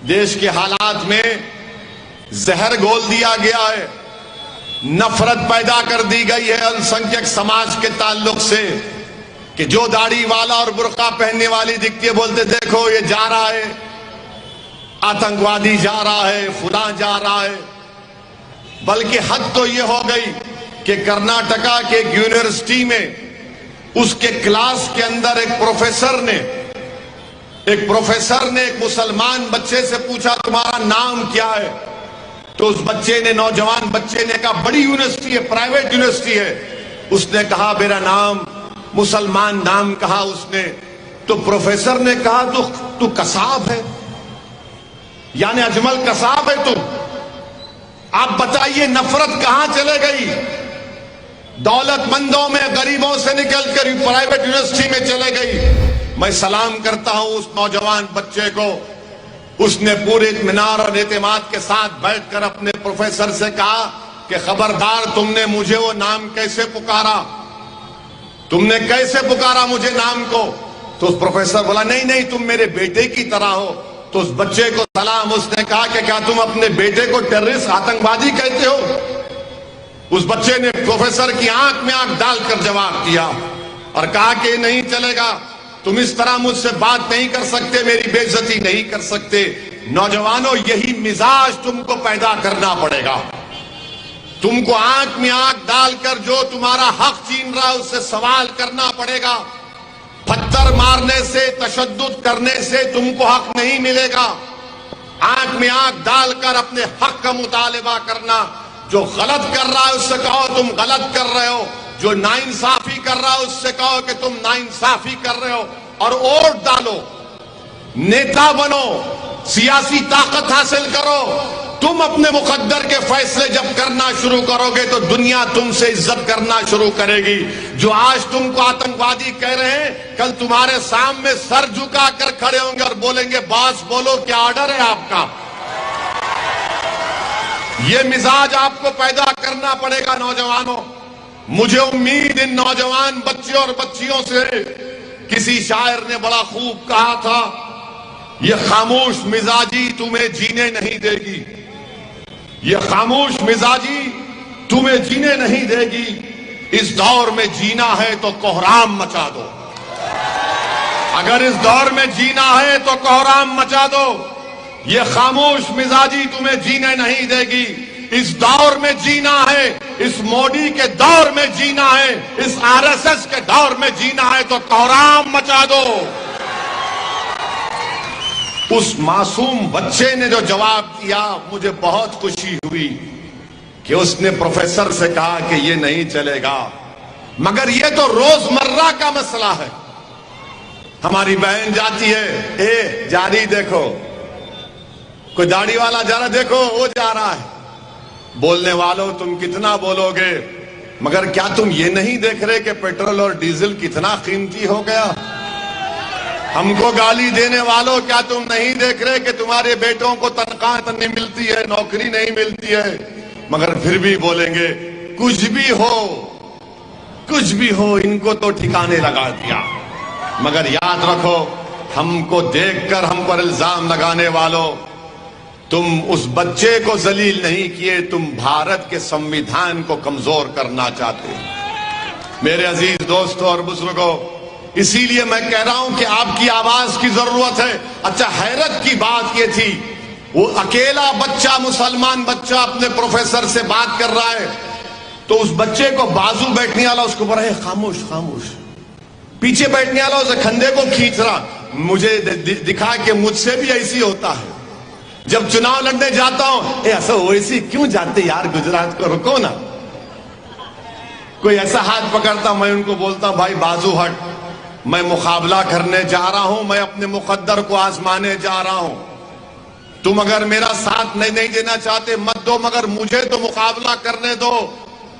دیش کے حالات میں زہر گھول دیا گیا ہے، نفرت پیدا کر دی گئی ہے السنکھیک سماج کے تعلق سے، کہ جو داڑھی والا اور برقع پہننے والی دکھتی ہے بولتے دیکھو یہ جا رہا ہے، آتنکوادی جا رہا ہے، فلاں جا رہا ہے۔ بلکہ حد تو یہ ہو گئی کہ کرناٹکا کے ایک یونیورسٹی میں اس کے کلاس کے اندر ایک پروفیسر نے ایک مسلمان بچے سے پوچھا تمہارا نام کیا ہے؟ تو اس بچے نے، نوجوان بچے نے کہا بڑی یونیورسٹی ہے، پرائیویٹ یونیورسٹی ہے۔ اس نے کہا میرا نام، مسلمان نام کہا اس نے۔ تو پروفیسر نے کہا تو قصاب ہے، یعنی اجمل قصاب ہے تم؟ آپ بتائیے نفرت کہاں چلے گئی؟ دولت مندوں میں غریبوں سے نکل کر پرائیویٹ یونیورسٹی میں چلے گئی۔ میں سلام کرتا ہوں اس نوجوان بچے کو، اس نے پورے اطمینان اور اعتماد کے ساتھ بیٹھ کر اپنے پروفیسر سے کہا کہ خبردار تم نے مجھے وہ نام کیسے پکارا؟ تم نے کیسے پکارا مجھے نام کو؟ تو اس پروفیسر بولا نہیں تم میرے بیٹے کی طرح ہو۔ تو اس بچے کو سلام، اس نے کہا کہ کیا تم اپنے بیٹے کو ٹیررسٹ، آتنکوادی کہتے ہو؟ اس بچے نے پروفیسر کی آنکھ میں آنکھ ڈال کر جواب دیا اور کہا کہ نہیں چلے گا، تم اس طرح مجھ سے بات نہیں کر سکتے، میری بے عزتی نہیں کر سکتے۔ نوجوانوں، یہی مزاج تم کو پیدا کرنا پڑے گا۔ تم کو آنکھ میں آنکھ ڈال کر جو تمہارا حق چھین رہا ہے اس سے سوال کرنا پڑے گا۔ پتھر مارنے سے، تشدد کرنے سے تم کو حق نہیں ملے گا۔ آنکھ میں آنکھ ڈال کر اپنے حق کا مطالبہ کرنا۔ جو غلط کر رہا ہے اس سے کہو تم غلط کر رہے ہو، جو ناانصافی کر رہا ہے اس سے کہو کہ تم ناانصافی کر رہے ہو، اور ووٹ ڈالو، نیتا بنو، سیاسی طاقت حاصل کرو۔ تم اپنے مقدر کے فیصلے جب کرنا شروع کرو گے تو دنیا تم سے عزت کرنا شروع کرے گی۔ جو آج تم کو آتنکوادی کہہ رہے ہیں، کل تمہارے سامنے سر جھکا کر کھڑے ہوں گے اور بولیں گے باس بولو کیا آرڈر ہے آپ کا۔ یہ مزاج آپ کو پیدا کرنا پڑے گا نوجوانوں۔ مجھے امید ان نوجوان بچے اور بچیوں سے، کسی شاعر نے بڑا خوب کہا تھا، یہ خاموش مزاجی تمہیں جینے نہیں دے گی، یہ خاموش مزاجی تمہیں جینے نہیں دے گی۔ اس دور میں جینا ہے تو کوہرام مچا دو، اگر اس دور میں جینا ہے تو کوہرام مچا دو۔ یہ خاموش مزاجی تمہیں جینے نہیں دے گی۔ اس دور میں جینا ہے، اس مودی کے دور میں جینا ہے، اس RSS کے دور میں جینا ہے تو کوہرام مچا دو۔ اس معصوم بچے نے جو جواب دیا، مجھے بہت خوشی ہوئی کہ اس نے پروفیسر سے کہا کہ یہ نہیں چلے گا، مگر یہ تو روزمرہ کا مسئلہ ہے۔ ہماری بہن جاتی ہے، جاری دیکھو، کوئی داڑھی والا جا رہا، دیکھو وہ جا رہا ہے۔ بولنے والوں تم کتنا بولو گے، مگر کیا تم یہ نہیں دیکھ رہے کہ پیٹرول اور ڈیزل کتنا قیمتی ہو گیا؟ ہم کو گالی دینے والوں کیا تم نہیں دیکھ رہے کہ تمہارے بیٹوں کو تنخواہ نہیں ملتی ہے، نوکری نہیں ملتی ہے، مگر پھر بھی بولیں گے کچھ بھی ہو ان کو تو ٹھکانے لگا دیا۔ مگر یاد رکھو، ہم کو دیکھ کر ہم پر الزام لگانے والوں، تم اس بچے کو ذلیل نہیں کیے، تم بھارت کے سنویدھان کو کمزور کرنا چاہتے ہو۔ میرے عزیز دوستوں اور بزرگوں، اسی لیے میں کہہ رہا ہوں کہ آپ کی آواز کی ضرورت ہے۔ اچھا، حیرت کی بات یہ تھی، وہ اکیلا بچہ، مسلمان بچہ اپنے پروفیسر سے بات کر رہا ہے، تو اس بچے کو بازو بیٹھنے والا اس کو بڑا ہے خاموش خاموش، پیچھے بیٹھنے والا اسے کھندے کو کھینچ رہا۔ مجھے دکھا کہ مجھ سے بھی ایسی ہوتا ہے، جب چناؤ لڑنے جاتا ہوں، ایسا ویسی کیوں جاتے یار، گجرات کو رکو نا۔ کوئی ایسا ہاتھ پکڑتا، میں ان کو بولتا ہوں بھائی بازو ہٹ، میں مقابلہ کرنے جا رہا ہوں، میں اپنے مقدر کو آزمانے جا رہا ہوں۔ تم اگر میرا ساتھ نہیں دینا چاہتے مت دو، مگر مجھے تو مقابلہ کرنے دو،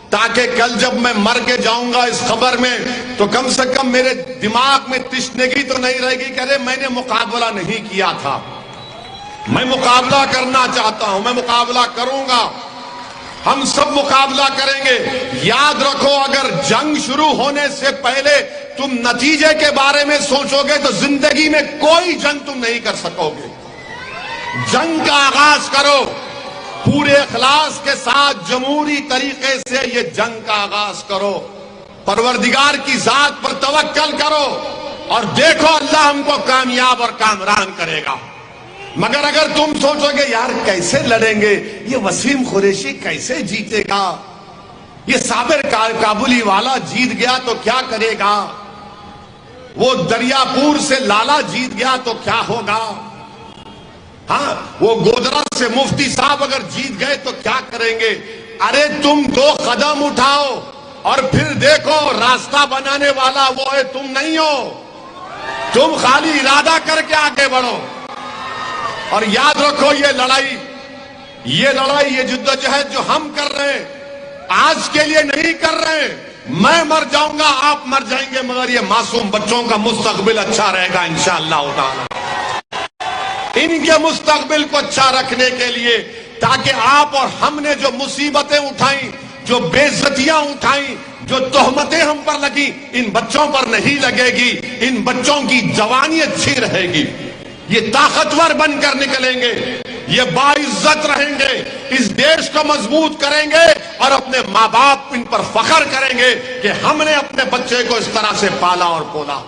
تاکہ کل جب میں مر کے جاؤں گا اس خبر میں تو کم سے کم میرے دماغ میں تشنگی تو نہیں رہے گی کہ ارے میں نے مقابلہ نہیں کیا تھا۔ میں مقابلہ کرنا چاہتا ہوں، میں مقابلہ کروں گا، ہم سب مقابلہ کریں گے۔ یاد رکھو، اگر جنگ شروع ہونے سے پہلے تم نتیجے کے بارے میں سوچو گے تو زندگی میں کوئی جنگ تم نہیں کر سکو گے۔ جنگ کا آغاز کرو، پورے اخلاص کے ساتھ جمہوری طریقے سے یہ جنگ کا آغاز کرو، پروردگار کی ذات پر توکل کرو اور دیکھو اللہ ہم کو کامیاب اور کامران کرے گا۔ مگر اگر تم سوچو گے یار کیسے لڑیں گے، یہ وسیم قریشی کیسے جیتے گا، یہ صابر کابلی والا جیت گیا تو کیا کرے گا، وہ دریا پور سے لالا جیت گیا تو کیا ہوگا، ہاں وہ گودرا سے مفتی صاحب اگر جیت گئے تو کیا کریں گے۔ ارے تم 2 قدم اٹھاؤ اور پھر دیکھو راستہ بنانے والا وہ ہے، تم نہیں ہو، تم خالی ارادہ کر کے آگے بڑھو۔ اور یاد رکھو یہ لڑائی، یہ جدوجہد جو ہم کر رہے ہیں آج کے لیے نہیں کر رہے ہیں، میں مر جاؤں گا، آپ مر جائیں گے، مگر یہ معصوم بچوں کا مستقبل اچھا رہے گا انشاءاللہ تعالی۔ ان کے مستقبل کو اچھا رکھنے کے لیے، تاکہ آپ اور ہم نے جو مصیبتیں اٹھائیں، جو بے عزتیاں اٹھائیں، جو تہمتیں ہم پر لگی، ان بچوں پر نہیں لگے گی، ان بچوں کی جوانی اچھی رہے گی، یہ طاقتور بن کر نکلیں گے، یہ باعزت رہیں گے، اس دیش کو مضبوط کریں گے اور اپنے ماں باپ ان پر فخر کریں گے کہ ہم نے اپنے بچے کو اس طرح سے پالا اور پولا۔